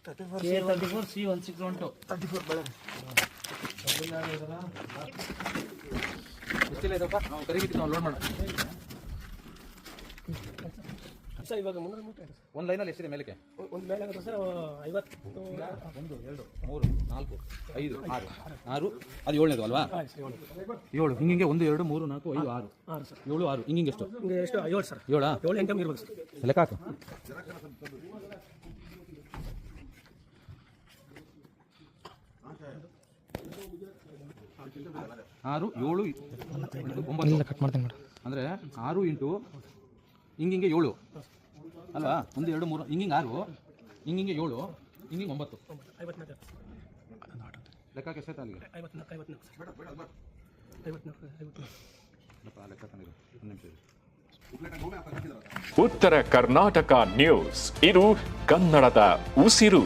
34 C161 34 ಬೆಳೆ ಗೊತ್ತಿಲ್ಲ ಇದಪ್ಪ ನಾವು ಕರಿಬೇಕು ನಾವು ಲೋಡ್ ಮಾಡೋಣ ಸರ್. ಇವಾಗ 300 ಮೂಟೆ ಇದೆ ಒಂದು ಲೈನಲ್ಲಿ ಎಷ್ಟಿದೆ ಮೇಲಕ್ಕೆ? ಒಂದು ಮೇಲೆ ಆಗುತ್ತೆ ಸರ್ 50. 1 2 3 4 5 6 6 ಅದು ಏಳನೇದು ಅಲ್ವಾ? 7 ಹಿಂಗೆ 1 2 3 4 5 6 6 ಸರ್. 7 6 ಹಿಂಗೆ ಎಷ್ಟು? ಹಿಂಗೆ ಎಷ್ಟು 7 ಸರ್. 7 7 8 ಇರ್ಬೇಕು ಸರ್. ಲೆಕ್ಕ ಹಾಕು. 6 7 9 ಕಟ್ ಮಾಡ್ತೀನಿ ಮೇಡಮ್. ಅಂದರೆ 6 ಇಂಟು ಹಿಂಗಿಂಗೆ 7 ಅಲ್ವಾ? 1 2 3 ಹಿಂಗಿಂಗೆ 6 ಹಿಂಗಿಂಗೆ 7 ಹಿಂಗಿಂಗೆ 9 54 ಲೆಕ್ಕಕ್ಕೆ ಎಷ್ಟೈತೆ ಅಲ್ಲಿಗೆ? 54 ಸರ್. 54 ಲೆಕ್ಕ ತಂದಿರು ಒಂದು ನಿಮಿಷ ಇರು. ಉತ್ತರ ಕರ್ನಾಟಕ ನ್ಯೂಸ್, ಇದು ಕನ್ನಡದ ಉಸಿರು.